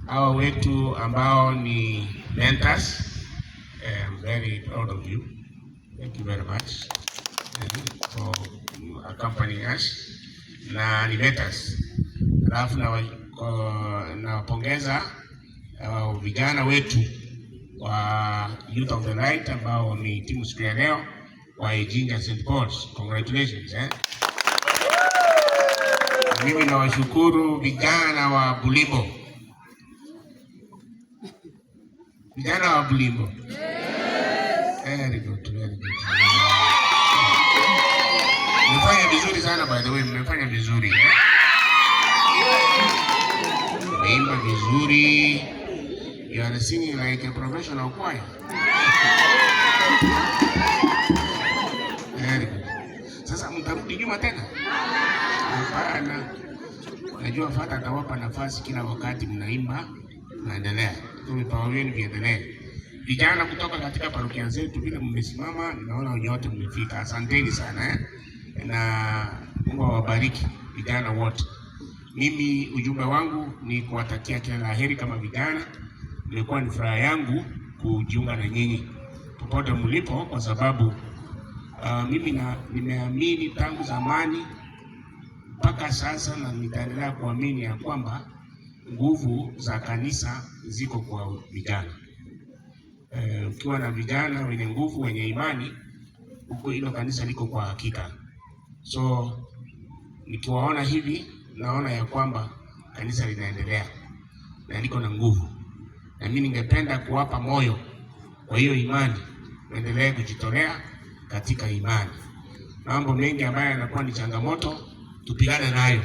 hawa wetu ambao ni mentors. I'm very proud of you. Thank you very much for accompanying us. Na ni mentors. Alafu nawapongeza vijana wetu wa Youth of the Night ambao wamehitimu siku ya leo wa Jinja St. Paul's. Congratulations. Mimi nawashukuru vijana wa Bulimbo. Vijana wa Bulimbo. Very good, very good. Mmefanya vizuri sana, by the way, mmefanya vizuri. Mmeimba vizuri. You are singing like a professional choir. Very good. Sasa mtarudi nyuma tena? Hapana. Najua Fata atawapa nafasi kila wakati mnaimba, naendelea. Vipawa vyenu viendelee. Vijana kutoka katika parokia zetu vile mmesimama, naona nyote mmefika. Asanteni sana na Mungu awabariki vijana wote. Mimi ujumbe wangu ni kuwatakia kila laheri kama vijana. Imekuwa ni furaha yangu kujiunga na nyinyi popote mlipo, kwa sababu mimi nimeamini tangu zamani mpaka sasa, na nitaendelea kuamini ya kwamba nguvu za kanisa ziko kwa vijana. Ukiwa na vijana wenye nguvu, wenye imani, huko hilo kanisa liko kwa hakika. So nikiwaona hivi, naona ya kwamba kanisa linaendelea na liko na nguvu. Na mimi ningependa kuwapa moyo kwa hiyo imani, endelee kujitolea katika imani. Mambo mengi ambayo yanakuwa ni changamoto, tupigane nayo.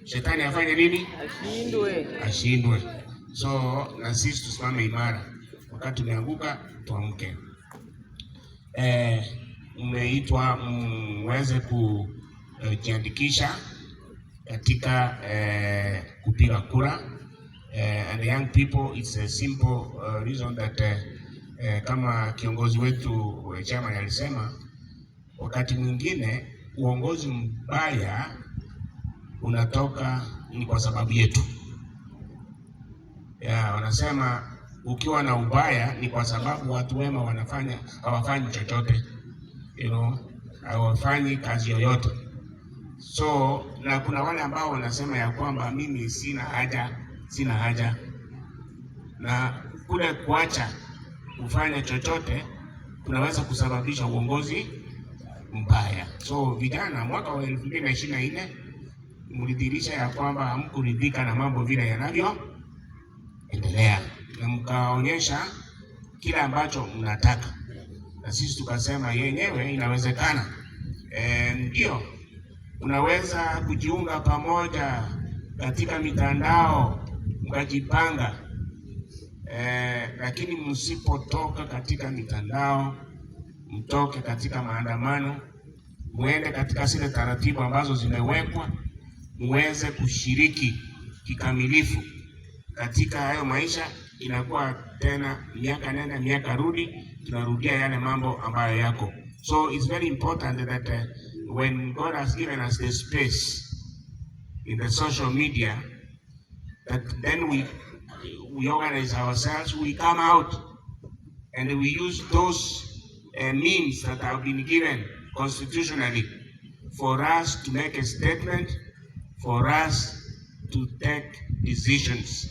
Shetani afanye nini? Ashindwe. So na sisi tusimame imara. Wakati umeanguka, tuamke. Umeitwa mweze kujiandikisha katika kupiga kura. And the young people, it's a simple reason that kama kiongozi wetu chama alisema, wakati mwingine uongozi mbaya unatoka ni kwa sababu yetu. Wanasema ukiwa na ubaya ni kwa sababu watu wema hawafanyi chochote, hawafanyi kazi yoyote. So na kuna wale ambao wanasema ya kwamba mimi sina haja, na kule kuacha kufanya chochote kunaweza kusababisha uongozi mbaya. So vijana, mwaka wa 2024 mlidhihirisha ya kwamba hamkuridhika na mambo vile yanavyoendelea, na mkaonyesha kila ambacho mnataka, na sisi tukasema yenyewe inawezekana. Ndio unaweza kujiunga pamoja katika mitandao mkajipanga, lakini msipotoka katika mitandao, mtoke katika maandamano, muende katika zile taratibu ambazo zimewekwa, muweze kushiriki kikamilifu katika hayo maisha. Inakuwa tena miaka nenda miaka rudi, tunarudia yale mambo ambayo yako. So it's very important that when God has given us the space in the social media, that then we organize ourselves, we come out and we use those means that have been given constitutionally for us to make a statement, for us to take decisions.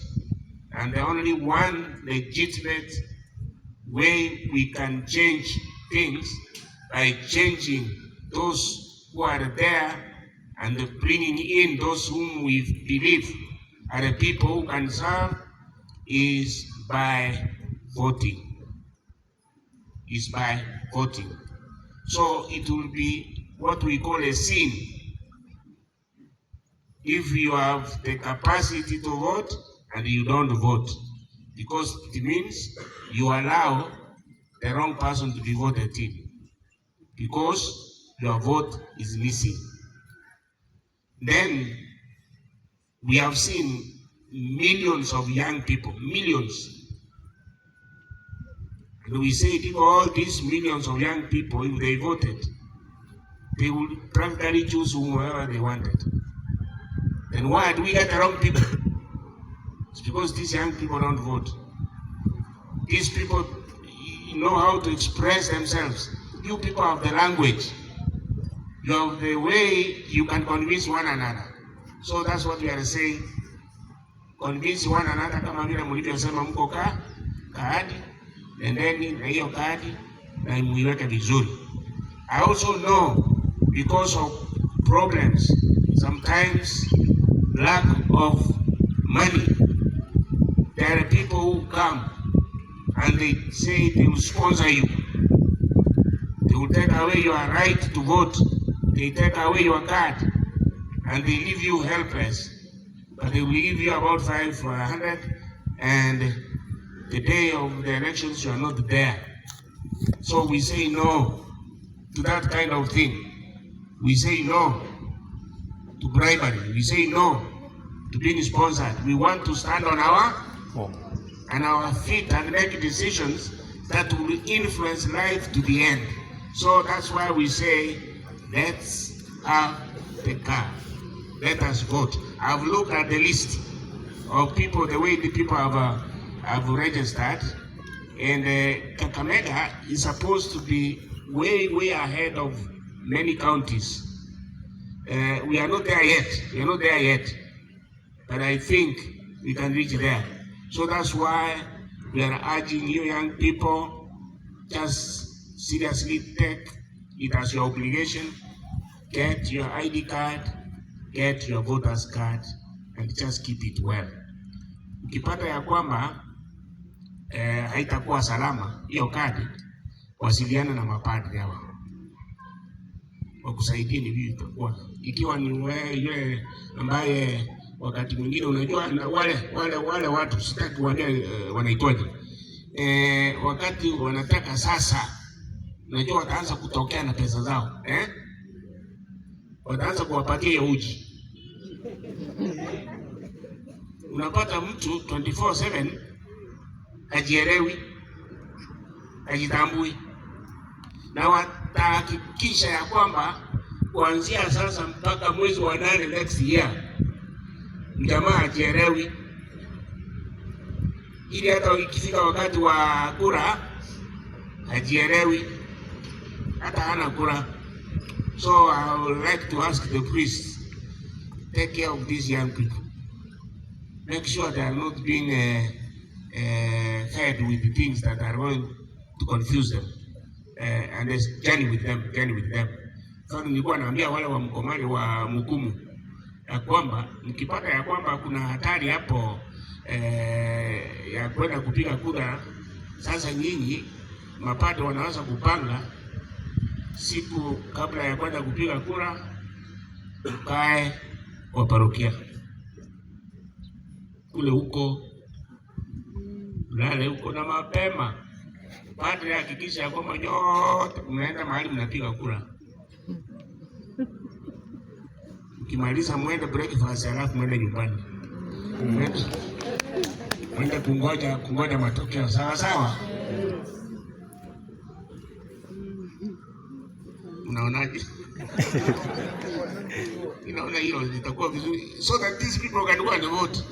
And the only one legitimate way we can change things by changing those who are there and bringing in those whom we believe are the people who can serve is by voting. So it will be what we call a sin if you have the capacity to vote and you don't vote, because it means you allow the wrong person to be voted in, because your vote is missing. Then we have seen millions of young people, millions. And we say if all these millions of young people, if they voted, they would practically choose whoever they wanted. Then why do we get the wrong people? It's because these young people don't vote. These people know how to express themselves. You people have the language. You have the way you can convince one another. So that's what we are saying. Convince one another kama vile mlivyosema mko kaadi, nendeni na hiyo kaadi na muiweke vizuri. I also know because of problems, sometimes lack of money, there are people who come and they say they will sponsor you. They will take away your right to vote. They take away your card and they leave you helpless. But they will give you about 500 and the day of the elections you are not there. So we say no to that kind of thing. We say no to bribery. We say no to being sponsored. We want to stand on our feet and make decisions that will influence life to the end. So that's why we say, let's have the card. Let us vote. I've looked at the list of people, the way the people have registered, and Kakamega is supposed to be way ahead of many counties. We are not there yet. But I think we can reach there. So that's why we are urging you young people, just seriously take it as your obligation. Get your ID card, get your voters card, and just keep it well. Ukipata ya kwamba haitakuwa salama hiyo kadi, wasiliana na mapadri hawa wakusaidie ni vipi itakuwa. Ikiwa ni yule ambaye wakati mwingine unajua na wale watu sitaki wanaitwaje, wakati wanataka sasa, unajua wataanza kutokea na pesa zao, wataanza kuwapatia uji. Unapata mtu 24/7 hajielewi, hajitambui, na watahakikisha ya kwamba kuanzia sasa mpaka mwezi wa 8 next year mjamaa hajielewi, ili hata ikifika wakati wa kura hajielewi, hata hana kura. So I would like to ask the priests, take care of these young people. Make sure they are not being fed with the things that are going to confuse them, and journey with them. So nilikuwa naambia wale wa mkomani wa Mukumu ya kwamba mkipata ya kwamba kuna hatari hapo ya kwenda kupiga kura, sasa nyinyi mapadri wanaweza kupanga siku kabla ya kwenda kupiga kura, mkae kwa parokia kule huko, lale huko na mapema. Padri hakikisha ya kwamba nyote mnaenda mahali mnapiga kura. Ukimaliza mwende breakfast, alafu mwende nyumbani. Mwende kungoja matokeo, sawa? Unaonaje? Inaona hiyo itakuwa vizuri, so that these people can go and vote.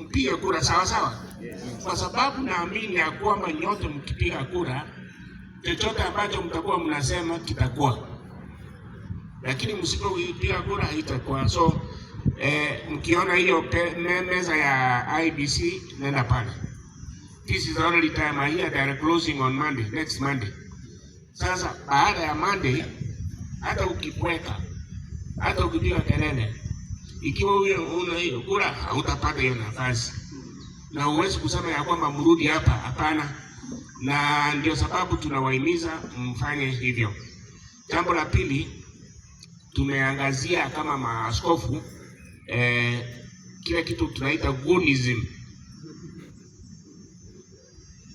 Mpige kura sawa, kwa sababu naamini ya kwamba nyote mkipiga kura, chochote ambacho mtakuwa mnasema kitakuwa, lakini msipopiga kura haitakuwa. So mkiona hiyo meza ya IBC, nenda pale. This is the only time I hear they are closing on Monday, next Monday. Sasa baada ya Monday, hata ukipweka, hata ukipiga kelele, ikiwa una hiyo kura hautapata hiyo nafasi, na huwezi kusema ya kwamba mrudi hapa, hapana. Na ndio sababu tunawahimiza mfanye hivyo. Jambo la pili, tumeangazia kama maaskofu kile kitu tunaita goonism.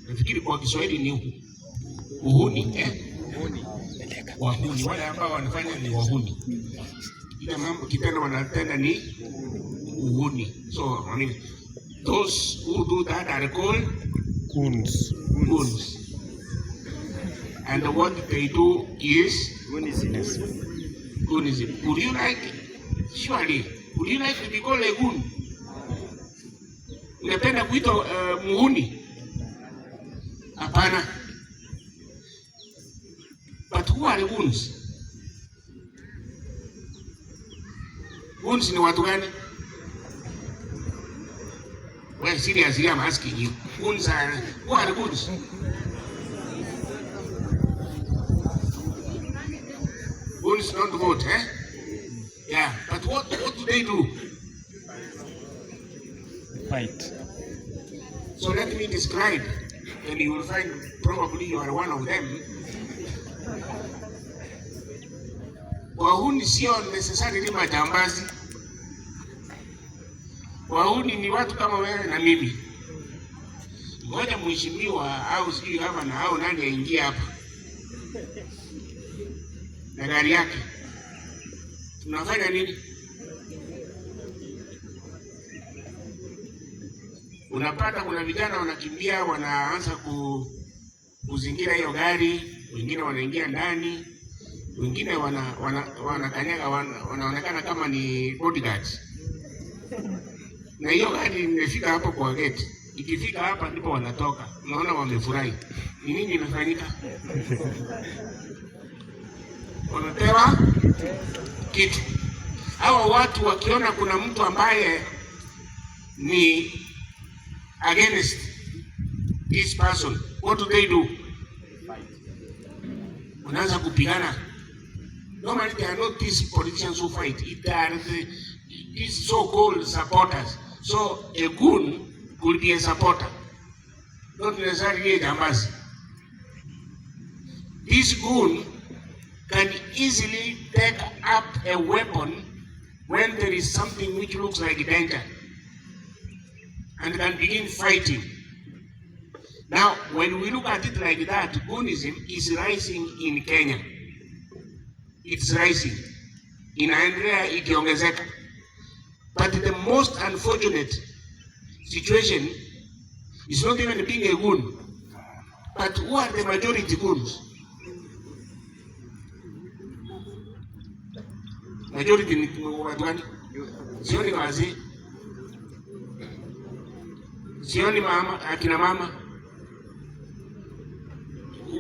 Nafikiri kwa Kiswahili ni uhuni, wahuni, wale ambao wanafanya ni wahuni. Ile mambo kitendo wanatenda ni uhuni. So I mean, those who do that are called goons. And what they do is goonism. Would you like to be called a goon? Unapenda kuitwa muhuni? Hapana. But who are the goons? Goons ni watu gani? Well, seriously, I'm asking you. Goons are, who are the goons? Goons don't vote, eh? Yeah, but what do they do? Fight. So let me describe, and you will find probably you are one of them. Wahuni sio necessarily majambazi. Wahuni ni watu kama wewe na mimi. Ngoja mheshimiwa au sijui kama na au nani aingie hapa na gari yake, tunafanya nini? Unapata kuna vijana wanakimbia, wanaanza kuzingira hiyo gari, wengine wanaingia ndani, wengine wanakanyaga, wanaonekana kama ni bodyguards. Na hiyo gari imefika hapo kwa gate. Ikifika hapa ndipo wanatoka. Unaona wamefurahi. Ni nini imefanyika? Wamepewa kitu. Hawa watu wakiona kuna mtu ambaye ni against this person, what do? Unaanza kupigana. Normally they are not these politicians who fight. They are these so-called supporters. So a goon could be a supporter, not necessarily a jambazi. This goon can easily take up a weapon when there is something which looks like danger and can begin fighting. Now, when we look at it like that, goonism is rising in Kenya. It's rising. Inaendelea ikiongezeka. But the most unfortunate situation is not even being a goon, but who are the majority goons? Majority ni watu gani? Sioni wazee, sioni mama, akina mama.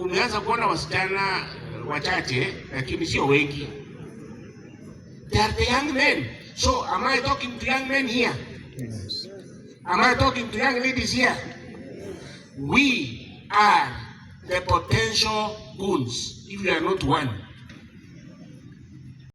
Umeanza kuona wasichana wachache, lakini sio wengi. They are the young men. So am I talking to young men here? Yes. Am I talking to young ladies here? We are the potential goons if we are not one.